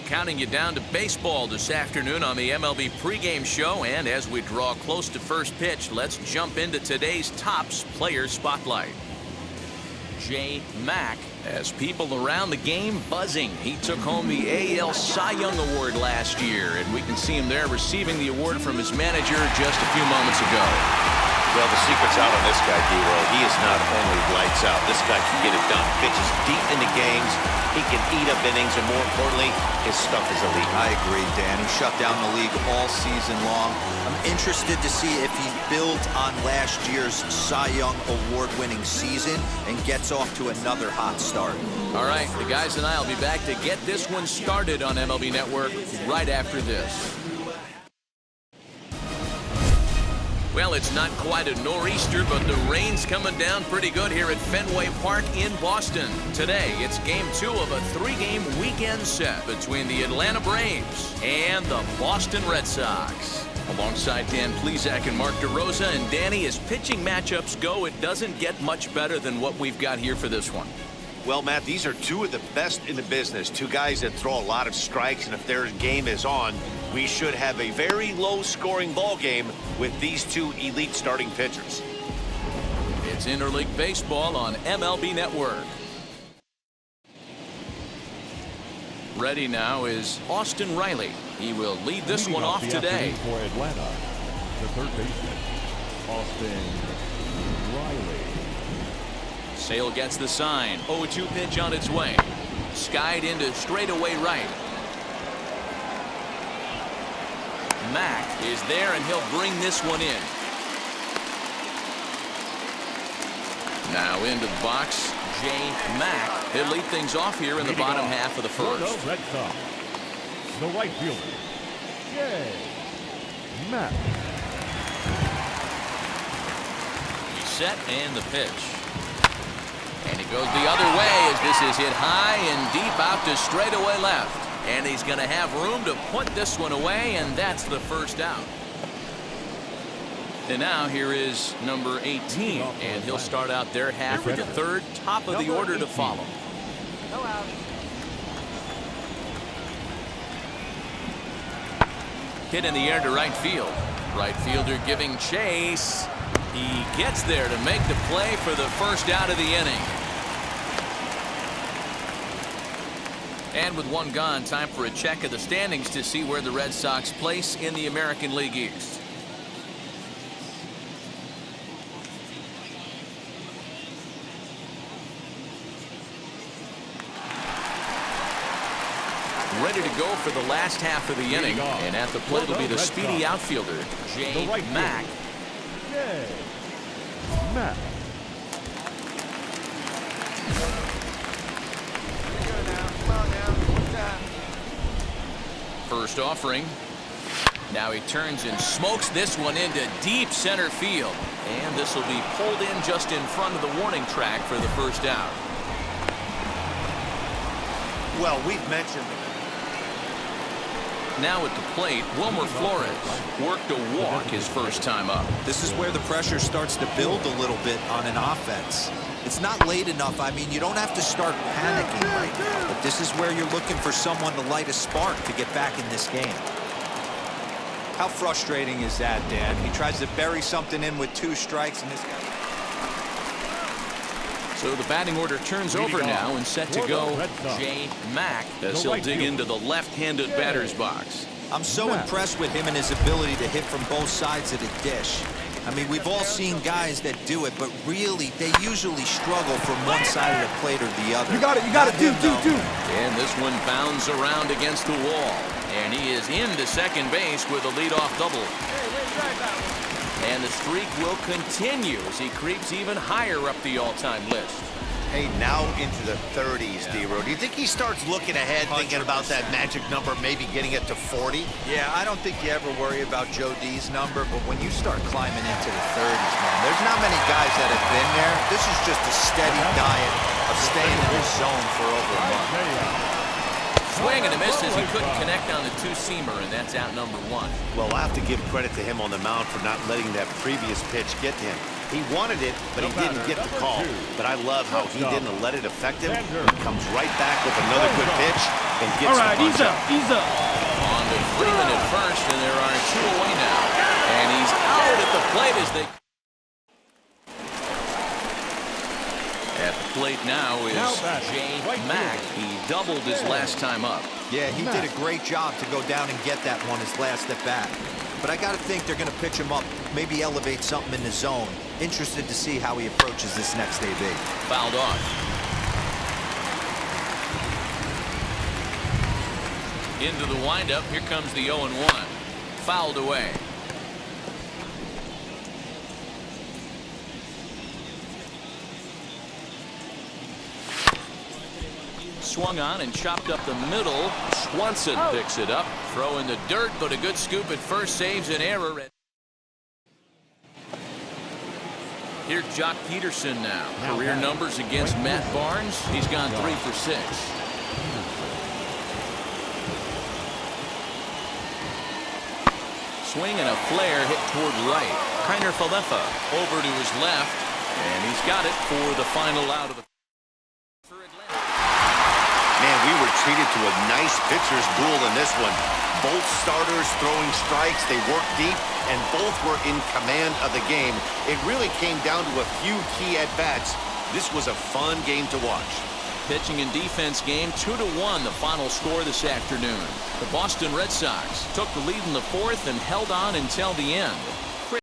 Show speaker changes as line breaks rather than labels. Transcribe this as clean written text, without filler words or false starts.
counting you down to baseball this afternoon on the MLB pregame show. And as we draw close to first pitch, let's jump into today's Topps Player Spotlight. J. Mack has people around the game buzzing. He took home the AL Cy Young Award last year, and we can see him there receiving the award from his manager just a few moments ago.
Well, the secret's out on this guy, D-Roll. He is not only lights out. This guy can get it done. Pitches deep into games. He can eat up innings, and more importantly, his stuff is elite.
I agree, Dan. He shut down the league all season long. I'm interested to see if he builds on last year's Cy Young Award-winning season and gets off to another hot start.
All right, the guys and I will be back to get this one started on MLB Network right after this. Well, it's not quite a nor'easter, but the rain's coming down pretty good here at Fenway Park in Boston. Today, it's Game 2 of a 3-game weekend set between the Atlanta Braves and the Boston Red Sox. Alongside Dan Plesac and Mark DeRosa, and Danny, as pitching matchups go, it doesn't get much better than what we've got here for this one.
Well, Matt, these are two of the best in the business. Two guys that throw a lot of strikes, and if their game is on, we should have a very low-scoring ball game with these two elite starting pitchers.
It's Interleague Baseball on MLB Network. Ready now is Austin Riley. He will lead this one off today.
For Atlanta, the third baseman, Austin Riley.
Sale gets the sign. 0-2 pitch on its way. Skied into straightaway right. Mack is there, and he'll bring this one in. Now into the box, J. Mack. He'll lead things off here in the bottom half of the first.
Red Sox, the right fielder, J. Mack.
He's set, and the pitch. And it goes the other way as this is hit high and deep out to straightaway left. And he's going to have room to put this one away, and that's the first out. And now here is number 18, and he'll start out their half of the third, top of the order to follow. Hit in the air to right field. Right fielder giving chase. He gets there to make the play for the first out of the inning. And with one gone, time for a check of the standings to see where the Red Sox place in the American League East. Ready to go for the last half of the inning. And at the plate will be the speedy outfielder, J. Mack.
J. Mack.
First offering. Now he turns and smokes this one into deep center field. And this will be pulled in just in front of the warning track for the first out.
Well, we've mentioned.
Now at the plate, Wilmer Flores worked a walk his first time up.
This is where the pressure starts to build a little bit on an offense. It's not late enough. I mean, you don't have to start panicking right now, but this is where you're looking for someone to light a spark to get back in this game. How frustrating is that, Dan? He tries to bury something in with 2 strikes, and this guy.
So the batting order turns over now, and set to go J. Mack as he'll dig into the left-handed batter's box.
I'm so impressed with him and his ability to hit from both sides of the dish. I mean, we've all seen guys that do it, but really, they usually struggle from one side of the plate or the other.
You got it, do.
And this one bounds around against the wall. And he is into second base with a leadoff double. And the streak will continue as he creeps even higher up the all-time list.
Hey, now into the 30s, D-Row. Do you think he starts looking ahead, thinking about that magic number, maybe getting it to 40?
Yeah, I don't think you ever worry about Joe D's number, but when you start climbing into the 30s, man, there's not many guys that have been there. This is just a steady diet of staying in this zone for over a month.
Swing and a miss as he couldn't connect on the two-seamer, and that's out number 1.
Well, I have to give credit to him on the mound for not letting that previous pitch get to him. He wanted it, but he didn't get the call. But I love how he didn't let it affect him. He comes right back with another good pitch, and gets
All right,
the
ease
punch
up, ease up.
On to Freeman at first, and there are 2 away now. And he's out at the plate as they... At the plate now is Jay Mack. He doubled his last time up.
Yeah, he did a great job to go down and get that one his last at bat. But I got to think they're going to pitch him up, maybe elevate something in the zone. Interested to see how he approaches this next AB.
Fouled off. Into the windup. Here comes the 0-1. Fouled away. Swung on and chopped up the middle. Swanson picks it up. Throw in the dirt, but a good scoop at first saves an error. Here's Jock Peterson now. Career numbers against Matt Barnes. He's gone 3 for 6. Swing and a flare hit toward right. Kiner Falefa over to his left, and he's got it for the final out of the...
Man, we were treated to a nice pitcher's duel in this one. Both starters throwing strikes. They worked deep, and both were in command of the game. It really came down to a few key at-bats. This was a fun game to watch.
Pitching and defense game, 2-1 the final score this afternoon. The Boston Red Sox took the lead in the 4th and held on until the end.